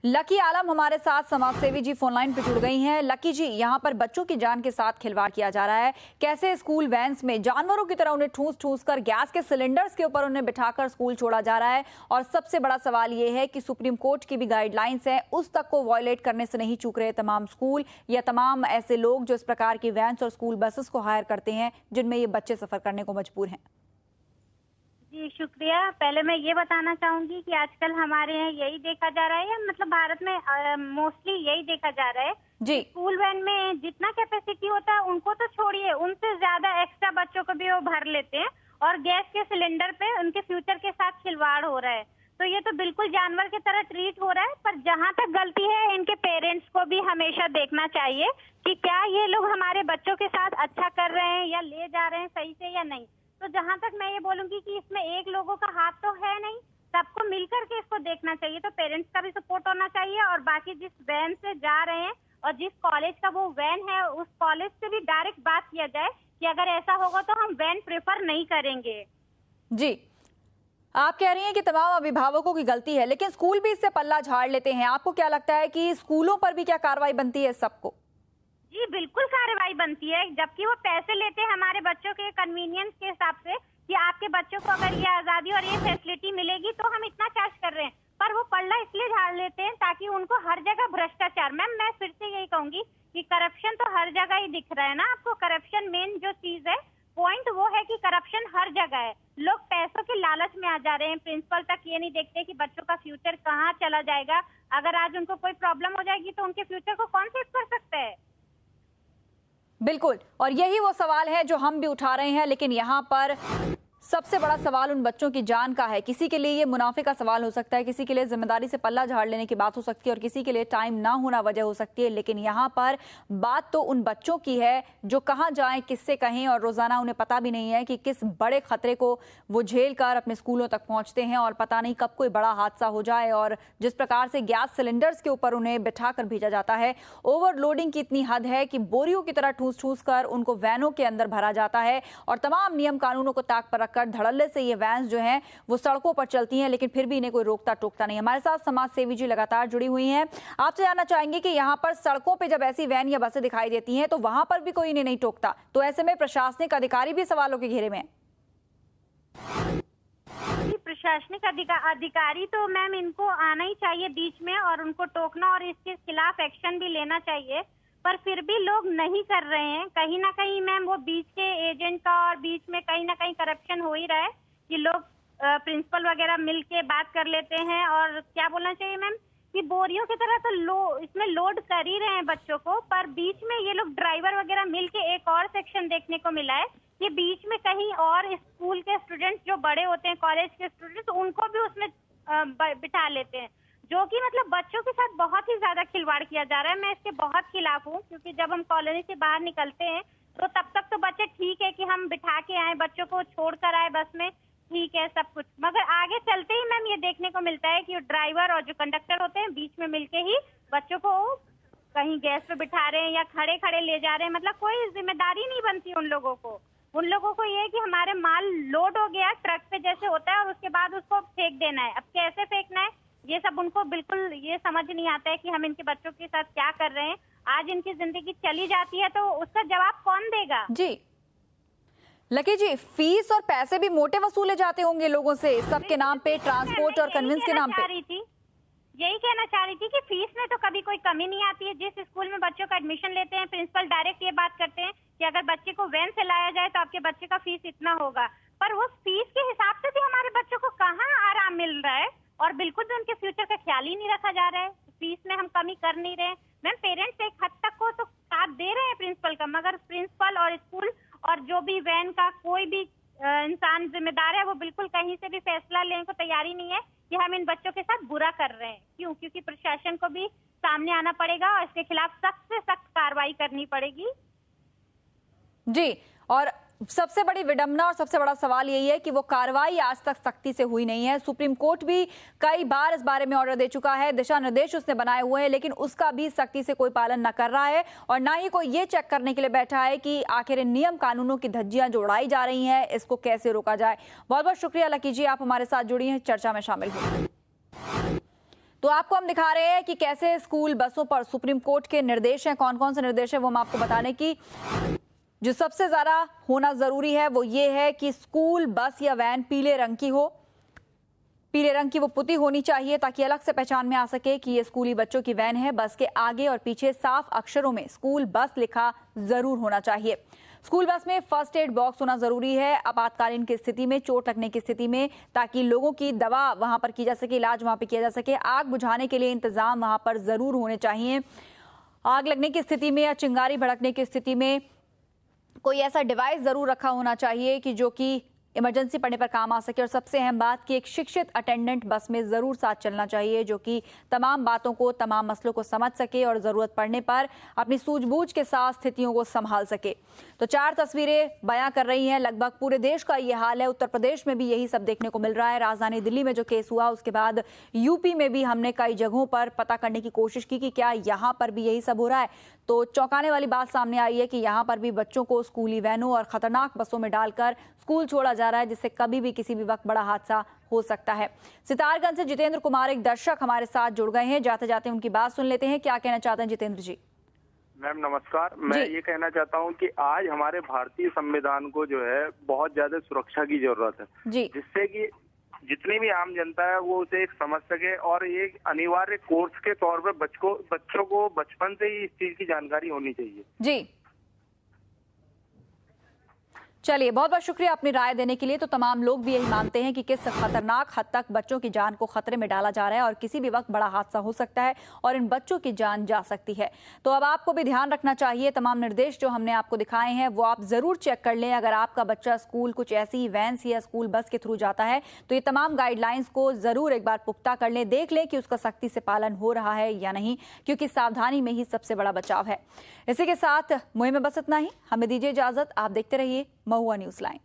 Lucky आलम हमारे साथ समाजसेवी जी फोनलाइन पे जुड़ गई हैं। लकी जी, यहाँ पर बच्चों की जान के साथ खिलवाड़ किया जा रहा है। कैसे स्कूल वैन्स में जानवरों की तरह उन्हें ठूस ठूस कर गैस के सिलेंडर्स के ऊपर उन्हें बिठाकर स्कूल छोड़ा जा रहा है। और सबसे बड़ा सवाल ये है कि सुप्रीम कोर्ट की भी गाइडलाइंस है, उस तक को वॉयलेट करने से नहीं चूक रहे तमाम स्कूल या तमाम ऐसे लोग जो इस प्रकार की वैन्स और स्कूल बसेस को हायर करते हैं जिनमें ये बच्चे सफर करने को मजबूर हैं। जी शुक्रिया। पहले मैं ये बताना चाहूंगी कि आजकल हमारे यहाँ यही देखा जा रहा है, मतलब भारत में मोस्टली यही देखा जा रहा है जी। स्कूल वैन में जितना कैपेसिटी होता है उनको तो छोड़िए, उनसे ज्यादा एक्स्ट्रा बच्चों को भी वो भर लेते हैं और गैस के सिलेंडर पे उनके फ्यूचर के साथ खिलवाड़ हो रहा है। तो ये तो बिल्कुल जानवर की तरह ट्रीट हो रहा है। पर जहाँ तक गलती है, इनके पेरेंट्स को भी हमेशा देखना चाहिए कि क्या ये लोग हमारे बच्चों के साथ अच्छा कर रहे हैं या ले जा रहे हैं सही से या नहीं। तो जहां तक मैं ये बोलूंगी कि इसमें एक लोगों का हाथ तो है नहीं, सबको मिलकर के इसको देखना चाहिए। तो पेरेंट्स का भी सपोर्ट होना चाहिए और बाकी जिस वैन से जा रहे हैं और जिस कॉलेज का वो वैन है उस कॉलेज से भी डायरेक्ट बात किया जाए कि अगर ऐसा होगा तो हम वैन प्रेफर नहीं करेंगे। जी, आप कह रही हैं कि तमाम अभिभावकों की गलती है, लेकिन स्कूल भी इससे पल्ला झाड़ लेते हैं। आपको क्या लगता है कि स्कूलों पर भी क्या कार्रवाई बनती है सबको? जी बिल्कुल कार्रवाई बनती है, जबकि वो पैसे लेते हैं हमारे बच्चों के कन्वीनियंस के हिसाब से कि आपके बच्चों को अगर ये आजादी और ये फैसिलिटी मिलेगी तो हम इतना चार्ज कर रहे हैं। पर वो पल्ला इसलिए झाड़ लेते हैं ताकि उनको हर जगह भ्रष्टाचार, मैम मैं फिर से यही कहूंगी कि करप्शन तो हर जगह ही दिख रहा है ना आपको। करप्शन मेन जो चीज है, पॉइंट वो है कि करप्शन हर जगह है। लोग पैसों के लालच में आ जा रहे हैं, प्रिंसिपल तक ये नहीं देखते कि बच्चों का फ्यूचर कहाँ चला जाएगा। अगर आज उनको कोई प्रॉब्लम हो जाएगी तो उनके फ्यूचर को कौन सेव कर सकता है। बिल्कुल, और यही वो सवाल है जो हम भी उठा रहे हैं। लेकिन यहाँ पर सबसे बड़ा सवाल उन बच्चों की जान का है। किसी के लिए ये मुनाफे का सवाल हो सकता है, किसी के लिए जिम्मेदारी से पल्ला झाड़ लेने की बात हो सकती है और किसी के लिए टाइम ना होना वजह हो सकती है। लेकिन यहाँ पर बात तो उन बच्चों की है जो कहाँ जाएं, किससे कहें, और रोजाना उन्हें पता भी नहीं है कि किस बड़े खतरे को वो झेल कर अपने स्कूलों तक पहुंचते हैं और पता नहीं कब कोई बड़ा हादसा हो जाए। और जिस प्रकार से गैस सिलेंडर्स के ऊपर उन्हें बिठा कर भेजा जाता है, ओवरलोडिंग की इतनी हद है कि बोरियों की तरह ठूस ठूस कर उनको वैनों के अंदर भरा जाता है और तमाम नियम कानूनों को ताक पर रखकर धड़ल्ले से ये वैन्स जो हैं वो सड़कों पर चलती हैं, लेकिन फिर भी इन्हें कोई रोकता टोकता नहीं। हमारे साथ समाज सेवी जी लगातार जुड़ी हुई हैं। आपसे जानना चाहेंगे कि यहाँ पर सड़कों पे जब ऐसी वैन या बसें दिखाई देती हैं तो वहां पर भी कोई इन्हें नहीं टोकता, तो ऐसे में प्रशासनिक अधिकारी भी सवालों के घेरे में। प्रशासनिक अधिकारी तो मैम इनको आना ही चाहिए बीच में और उनको टोकना और इसके खिलाफ एक्शन भी लेना चाहिए। पर फिर भी लोग नहीं कर रहे हैं। कहीं ना कहीं मैम वो बीच के एजेंट का और बीच में कहीं ना कहीं करप्शन हो ही रहा है कि लोग प्रिंसिपल वगैरह मिल के बात कर लेते हैं। और क्या बोलना चाहिए मैम कि बोरियों की तरह तो इसमें लोड कर ही रहे हैं बच्चों को, पर बीच में ये लोग ड्राइवर वगैरह मिल के एक और सेक्शन देखने को मिला है कि बीच में कहीं और स्कूल के स्टूडेंट्स जो बड़े होते हैं, कॉलेज के स्टूडेंट्स, उनको भी उसमें बिठा लेते हैं, जो कि मतलब बच्चों के साथ बहुत ही ज्यादा खिलवाड़ किया जा रहा है। मैं इसके बहुत खिलाफ हूँ, क्योंकि जब हम कॉलोनी से बाहर निकलते हैं तो तब तक तो बच्चे ठीक है कि हम बिठा के आए, बच्चों को छोड़ कर आए बस में, ठीक है सब कुछ, मगर आगे चलते ही मैम ये देखने को मिलता है कि ड्राइवर और जो कंडक्टर होते हैं बीच में मिलके ही बच्चों को कहीं गैस पे बिठा रहे हैं या खड़े खड़े ले जा रहे हैं। मतलब कोई जिम्मेदारी नहीं बनती उन लोगों को। उन लोगों को ये है कि हमारे माल लोड हो गया ट्रक पे जैसे होता है और उसके बाद उसको फेंक देना है। अब कैसे फेंकना है ये सब उनको बिल्कुल ये समझ नहीं आता है कि हम इनके बच्चों के साथ क्या कर रहे हैं। आज इनकी जिंदगी चली जाती है तो उसका जवाब कौन देगा? जी लकी जी, फीस और पैसे भी मोटे वसूले जाते होंगे लोगों से सबके नाम पे, ट्रांसपोर्ट और कन्विंस के नाम पे। यही कहना चाह रही थी कि फीस में तो कभी कोई कमी नहीं आती है। जिस स्कूल में बच्चों का एडमिशन लेते हैं, प्रिंसिपल डायरेक्ट ये बात करते हैं कि अगर बच्चे को वैन से लाया जाए तो आपके बच्चे का फीस इतना होगा, पर वो फीस के हिसाब से भी हमारे बच्चों को कहाँ आराम मिल रहा है और बिल्कुल भी उनके फ्यूचर का ख्याल ही नहीं रखा जा रहा है। फीस में हम कमी कर नहीं रहे। मैम पेरेंट्स एक हद तक को तो साथ दे रहे हैं प्रिंसिपल का, मगर प्रिंसिपल और स्कूल और जो भी वैन का कोई भी इंसान जिम्मेदार है वो बिल्कुल कहीं से भी फैसला लेने को तैयारी नहीं है कि हम इन बच्चों के साथ बुरा कर रहे हैं। क्यों? क्योंकि प्रशासन को भी सामने आना पड़ेगा और इसके खिलाफ सख्त से सख्त कार्रवाई करनी पड़ेगी। जी, और सबसे बड़ी विडंबना और सबसे बड़ा सवाल यही है कि वो कार्रवाई आज तक सख्ती से हुई नहीं है। सुप्रीम कोर्ट भी कई बार इस बारे में ऑर्डर दे चुका है, दिशा निर्देश उसने बनाए हुए हैं, लेकिन उसका भी सख्ती से कोई पालन न कर रहा है और ना ही कोई ये चेक करने के लिए बैठा है कि आखिर इन नियम कानूनों की धज्जियां जो उड़ाई जा रही हैं इसको कैसे रोका जाए। बहुत बहुत शुक्रिया लकी जी, आप हमारे साथ जुड़ी हैं, चर्चा में शामिल हुई। तो आपको हम दिखा रहे हैं कि कैसे स्कूल बसों पर सुप्रीम कोर्ट के निर्देश हैं। कौन कौन से निर्देश हैं वो हम आपको बताने की जो सबसे ज्यादा होना जरूरी है वो ये है कि स्कूल बस या वैन पीले रंग की हो, पीले रंग की वो पुती होनी चाहिए ताकि अलग से पहचान में आ सके कि ये स्कूली बच्चों की वैन है। बस के आगे और पीछे साफ अक्षरों में स्कूल बस लिखा जरूर होना चाहिए। स्कूल बस में फर्स्ट एड बॉक्स होना जरूरी है आपातकालीन की स्थिति में, चोट लगने की स्थिति में, ताकि लोगों की दवा वहां पर की जा सके, इलाज वहां पर किया जा सके। आग बुझाने के लिए इंतजाम वहां पर जरूर होने चाहिए। आग लगने की स्थिति में या चिंगारी भड़कने की स्थिति में कोई ऐसा डिवाइस जरूर रखा होना चाहिए कि जो कि इमरजेंसी पड़ने पर काम आ सके। और सबसे अहम बात कि एक शिक्षित अटेंडेंट बस में जरूर साथ चलना चाहिए जो कि तमाम बातों को, तमाम मसलों को समझ सके और जरूरत पड़ने पर अपनी सूझबूझ के साथ स्थितियों को संभाल सके। तो 4 तस्वीरें बयां कर रही हैं। लगभग पूरे देश का ये हाल है। उत्तर प्रदेश में भी यही सब देखने को मिल रहा है। राजधानी दिल्ली में जो केस हुआ उसके बाद यूपी में भी हमने कई जगहों पर पता करने की कोशिश की कि क्या यहाँ पर भी यही सब हो रहा है। तो चौंकाने वाली बात सामने आई है कि यहाँ पर भी बच्चों को स्कूली वैनों और खतरनाक बसों में डालकर स्कूल छोड़ा जा रहा है, जिससे कभी भी किसी भी वक्त बड़ा हादसा हो सकता है। सितारगंज से जितेंद्र कुमार एक दर्शक हमारे साथ जुड़ गए हैं। जाते जाते उनकी बात सुन लेते हैं। क्या कहना चाहते हैं जितेंद्र जी? मैम नमस्कार। मैं ये कहना चाहता हूँ कि आज हमारे भारतीय संविधान को जो है बहुत ज्यादा सुरक्षा की जरूरत है जी, जिससे कि जितनी भी आम जनता है वो उसे एक समझ सके और ये अनिवार्य कोर्स के तौर पे बच्चों को बचपन से ही इस चीज की जानकारी होनी चाहिए जी। चलिए, बहुत बहुत शुक्रिया अपनी राय देने के लिए। तो तमाम लोग भी यही मानते हैं कि किस खतरनाक हद तक बच्चों की जान को खतरे में डाला जा रहा है और किसी भी वक्त बड़ा हादसा हो सकता है और इन बच्चों की जान जा सकती है। तो अब आपको भी ध्यान रखना चाहिए। तमाम निर्देश जो हमने आपको दिखाए हैं वो आप जरूर चेक कर लें। अगर आपका बच्चा स्कूल कुछ ऐसी वैन या स्कूल बस के थ्रू जाता है तो ये तमाम गाइडलाइंस को जरूर एक बार पुख्ता कर लें, देख लें कि उसका सख्ती से पालन हो रहा है या नहीं, क्योंकि सावधानी में ही सबसे बड़ा बचाव है। इसी के साथ मुहिम में बस इतना ही। हमें दीजिए इजाजत। आप देखते रहिए महुआ न्यूज़ लाइन।